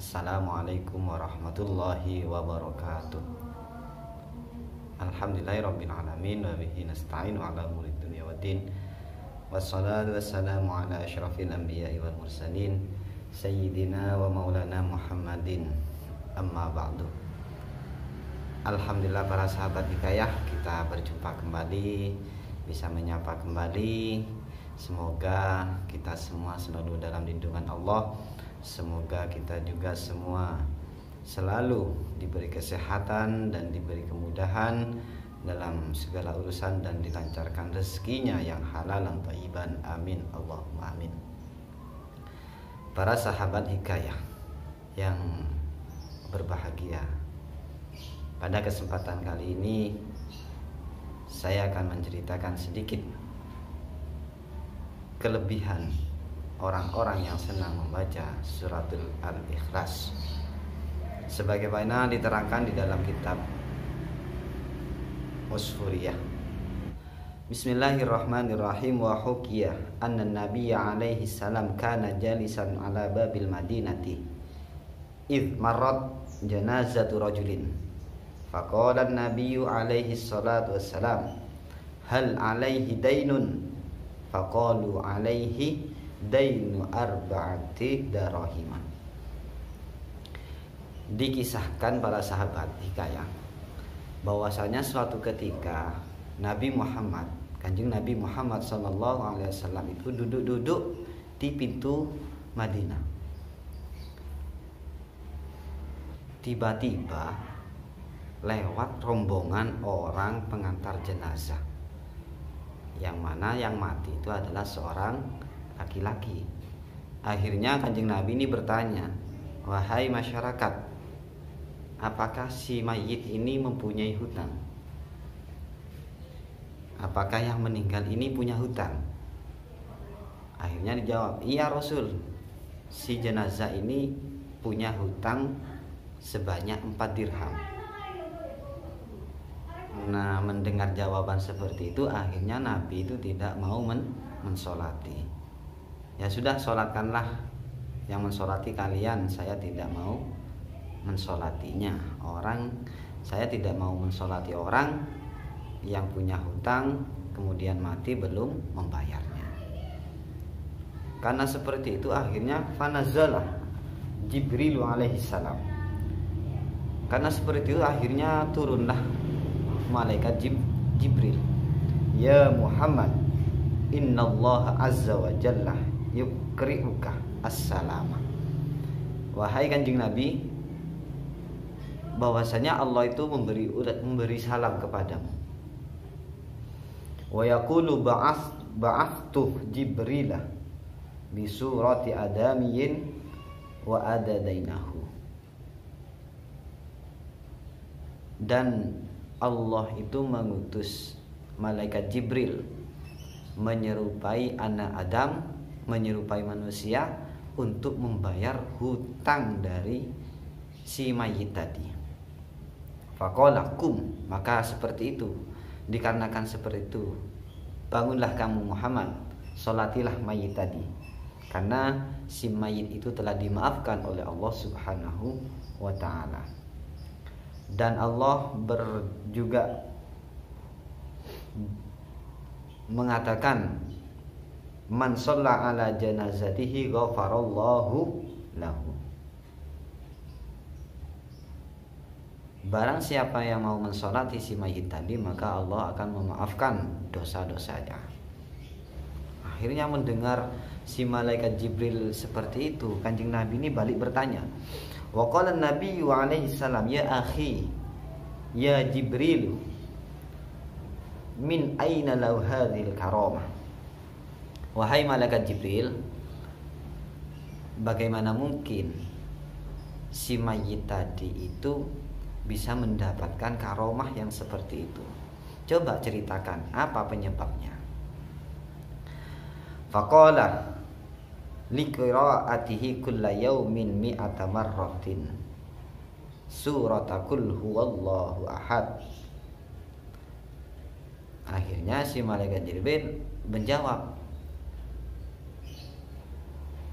Assalamualaikum warahmatullahi wabarakatuh. Alhamdulillahirabbil alamin wa bihi nasta'inu ala umuri dunya waddin. Wassalatu wassalamu ala asyrafil anbiya'i wal mursalin sayyidina wa maulana Muhammadin. Amma ba'du. Alhamdulillah para sahabat hikayah, kita berjumpa kembali, bisa menyapa kembali. Semoga kita semua selalu dalam lindungan Allah. Semoga kita juga semua selalu diberi kesehatan dan diberi kemudahan dalam segala urusan dan dilancarkan rezekinya yang halal dan thayyiban. Amin Allahumma amin. Para sahabat hikayah yang berbahagia, pada kesempatan kali ini saya akan menceritakan sedikit kelebihan orang-orang yang senang membaca suratul Al-Ikhlas, sebagaimana diterangkan di dalam kitab Usfuriyah. Bismillahirrahmanirrahim. Wa hukiya anna nabiyya alaihi salam kana jalisan ala babil madinati idh marrat janazatu rajulin faqala an-nabiyyu alaihi salatu wassalam hal alaihi dainun faqalu alaihi dainu arba'ati darahima. Dikisahkan para sahabat hikayah bahwasanya suatu ketika Nabi Muhammad, Kanjeng Nabi Muhammad SAW itu duduk-duduk di pintu Madinah. Tiba-tiba lewat rombongan orang pengantar jenazah, yang mana yang mati itu adalah seorang laki-laki. Akhirnya Kanjeng Nabi ini bertanya, wahai masyarakat, apakah si mayit ini mempunyai hutang? Apakah yang meninggal ini punya hutang? Akhirnya dijawab, iya Rasul, si jenazah ini punya hutang sebanyak 4 dirham. Nah, mendengar jawaban seperti itu, akhirnya Nabi itu tidak mau mensolati. Ya sudah, sholatkanlah yang mensolati kalian, saya tidak mau mensolatinya. Saya tidak mau mensolati orang yang punya hutang kemudian mati belum membayarnya. Karena seperti itu akhirnya fanazalah Jibril alaihi salam. Karena seperti itu akhirnya turunlah malaikat Jibril. Ya Muhammad, innallaha azza wa jalla yukri'uka assalama. Wahai Kanjeng Nabi, bahwasanya Allah itu memberi salam kepadamu. Wa yaqulu ba'athtu Jibrila bi surati adamiyyin wa adadainahu. Dan Allah itu mengutus malaikat Jibril menyerupai anak Adam, menyerupai manusia untuk membayar hutang dari si mayit tadi. Faqala kum, maka seperti itu, dikarenakan seperti itu, bangunlah kamu Muhammad, salatilah mayit tadi, karena si mayit itu telah dimaafkan oleh Allah Subhanahu wa ta'ala. Dan Allah juga mengatakan, man shalla ala janazatihi ghafarallahu lahu. Barang siapa yang mau mensolati si mayit tadi, maka Allah akan memaafkan dosa-dosanya. Akhirnya mendengar si malaikat Jibril seperti itu, Kanjeng Nabi ini balik bertanya. Wa qala an-nabiyyu alaihi salam, ya akhi, ya Jibril, min aina law hadhil karamah. Wahai malaikat Jibril, bagaimana mungkin si mayit tadi itu bisa mendapatkan karomah yang seperti itu? Coba ceritakan apa penyebabnya. Faqala liqira'atihi kulla yaumin mi'ata marratin surata qul huwallahu ahad. Akhirnya si malaikat Jibril menjawab,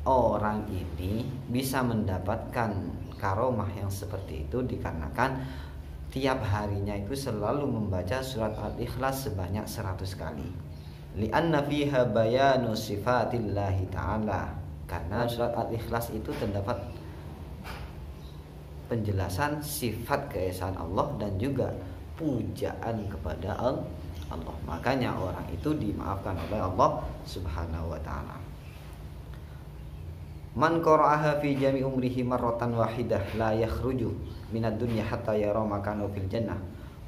orang ini bisa mendapatkan karomah yang seperti itu dikarenakan tiap harinya itu selalu membaca surat Al-Ikhlas sebanyak 100 kali. Li'anna fiha bayanu sifatillahi ta'ala. Karena surat Al-Ikhlas itu terdapat penjelasan sifat keesaan Allah dan juga pujaan kepada Allah. Makanya orang itu dimaafkan oleh Allah Subhanahu wa taala. Man qara'aha fi jami umrihi marratan wahidah la yakhruju minad dunya hatta yara makanahu fil jannah.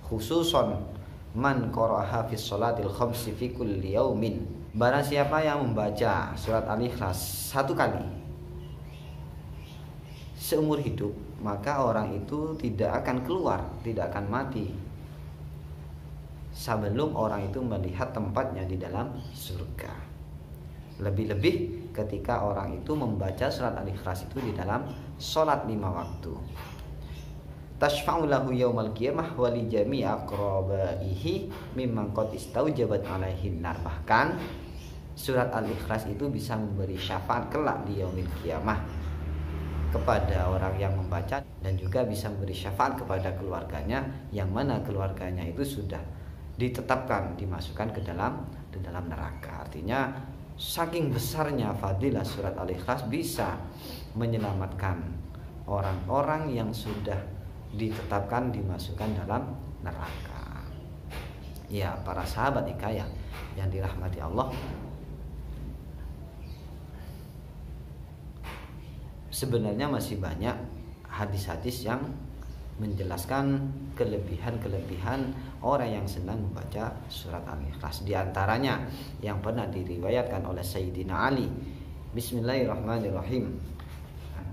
Khususan man qara'aha fi sholatil khamsi fi kulli yaumin. Barang siapa yang membaca surat Al-Ikhlas 1 kali seumur hidup, maka orang itu tidak akan keluar, tidak akan mati sebelum orang itu melihat tempatnya di dalam surga. Lebih-lebih ketika orang itu membaca surat Al-Ikhlas itu di dalam sholat 5 waktu. Tashfa'u lahu yaumal qiyamah wa li jami'i aqrabaihi mimman qad istaujabat alaihin nar. Bahkan surat Al-Ikhlas itu bisa memberi syafaat kelak di yaumil qiyamah kepada orang yang membaca, dan juga bisa memberi syafaat kepada keluarganya, yang mana keluarganya itu sudah ditetapkan dimasukkan ke dalam neraka. Artinya saking besarnya fadilah surat Al-Ikhlas bisa menyelamatkan orang-orang yang sudah ditetapkan dimasukkan dalam neraka. Ya, para sahabat hikayah yang dirahmati Allah, sebenarnya masih banyak hadis-hadis yang menjelaskan kelebihan-kelebihan orang yang senang membaca surat Al-Ikhlas. Di antaranya yang pernah diriwayatkan oleh Sayyidina Ali. Bismillahirrahmanirrahim.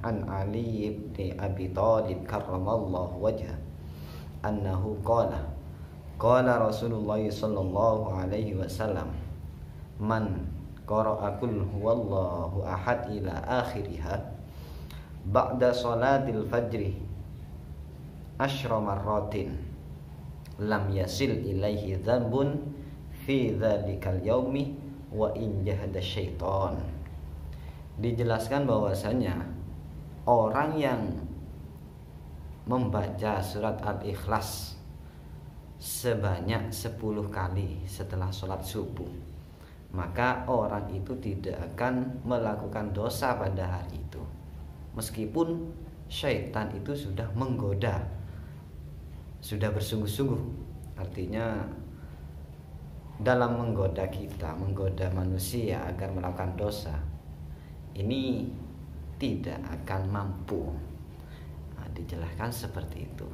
An Ali bin Abi Thalib karramallahu wajhah annahu qala Rasulullah sallallahu alaihi wasallam man qara'a qul huwallahu ahad ila akhiriha ba'da salatil fajri asyra marratin lam yasil ilaihi dzambun fi dzalikal yaumi wa in jahada syaitan. Dijelaskan bahwasanya orang yang membaca surat Al-Ikhlas sebanyak 10 kali setelah sholat subuh, maka orang itu tidak akan melakukan dosa pada hari itu, meskipun syaitan itu sudah menggoda, sudah bersungguh-sungguh. Artinya dalam menggoda kita, menggoda manusia agar melakukan dosa, ini tidak akan mampu. Dijelaskan seperti itu.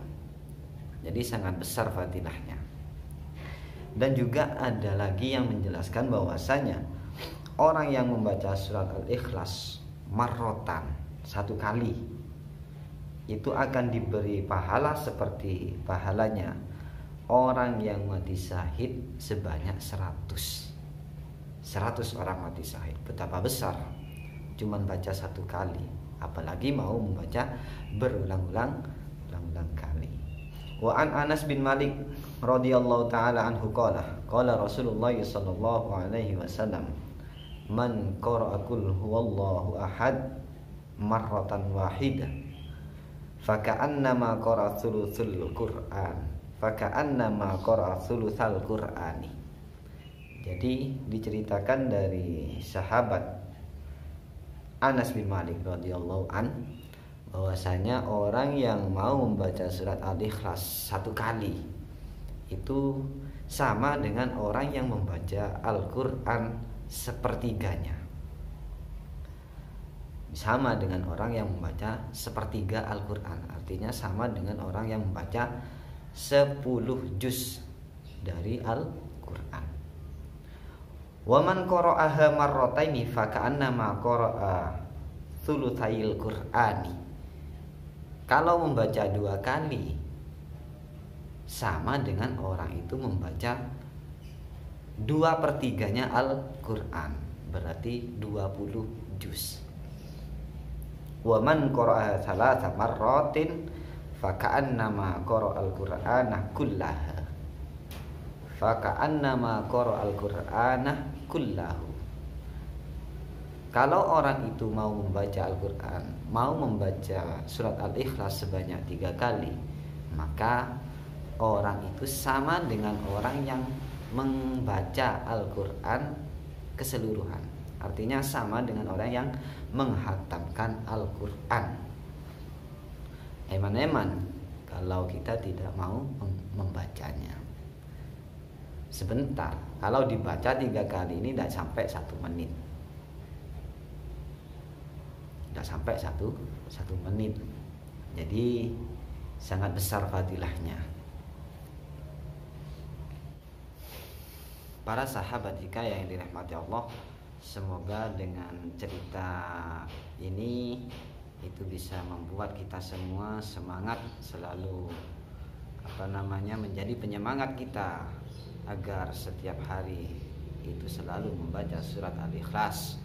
Jadi sangat besar fadilahnya. Dan juga ada lagi yang menjelaskan bahwasanya orang yang membaca surat Al-Ikhlas marrotan 1 kali itu akan diberi pahala seperti pahalanya orang yang mati syahid sebanyak 100 orang mati syahid. Betapa besar cuman baca 1 kali, apalagi mau membaca berulang-ulang kali. Wa an Anas bin Malik radhiyallahu taala anhu qala Rasulullah sallallahu alaihi wasallam man qara'a qul huwallahu ahad marratan wahidah faka'annama qara'a thuluthul Qur'an faka'annama qara'a thulutsal Qur'ani. Jadi diceritakan dari sahabat Anas bin Malik radhiyallahu an bahwasanya orang yang mau membaca surat Al-Ikhlas 1 kali itu sama dengan orang yang membaca Al-Qur'an sepertiganya. Sama dengan orang yang membaca sepertiga Al-Qur'an, artinya sama dengan orang yang membaca 10 juz dari Al-Qur'an. Wa man qara'aha marrataini faka'annama qara'a thulutsayil Qur'ani. Kalau membaca 2 kali sama dengan orang itu membaca 2/3 Al-Qur'an, berarti 20 juz. Wa man qara'a thalatha marratin faka'annama qara'al Qur'ana kullaha faka'annama qara'al Qur'ana kullahu. Kalau orang itu mau membaca Al-Quran, mau membaca surat Al-Ikhlas sebanyak 3 kali, maka orang itu sama dengan orang yang membaca Al-Quran keseluruhan. Artinya sama dengan orang yang menghatamkan Al-Quran. Eman-eman kalau kita tidak mau membacanya. Sebentar, kalau dibaca 3 kali ini tidak sampai 1 menit. Tidak sampai satu menit. Jadi sangat besar fadilahnya. Para sahabat jika yang dirahmati Allah, semoga dengan cerita ini itu bisa membuat kita semua semangat, selalu menjadi penyemangat kita agar setiap hari itu selalu membaca surat Al-Ikhlas.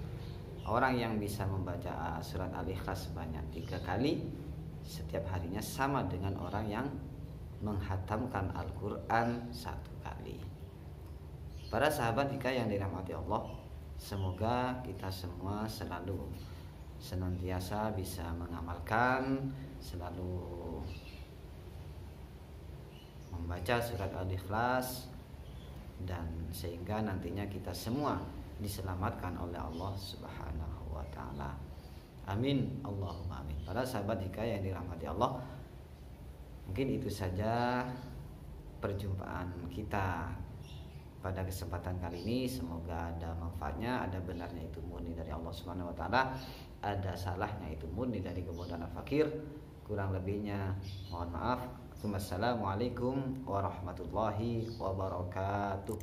Orang yang bisa membaca surat Al-Ikhlas sebanyak 3 kali setiap harinya sama dengan orang yang menghatamkan Al-Quran 1 kali. Para sahabat jika yang dirahmati Allah, semoga kita semua selalu senantiasa bisa mengamalkan, selalu membaca surat Al-Ikhlas, dan sehingga nantinya kita semua diselamatkan oleh Allah Subhanahu wa taala. Amin, Allahumma amin. Para sahabat jika yang dirahmati Allah, mungkin itu saja perjumpaan kita pada kesempatan kali ini. Semoga ada manfaatnya, ada benarnya itu murni dari Allah Subhanahu wa taala, ada salahnya itu murni dari kebodohan al-fakir. Kurang lebihnya mohon maaf. Wassalamualaikum warahmatullahi wabarakatuh.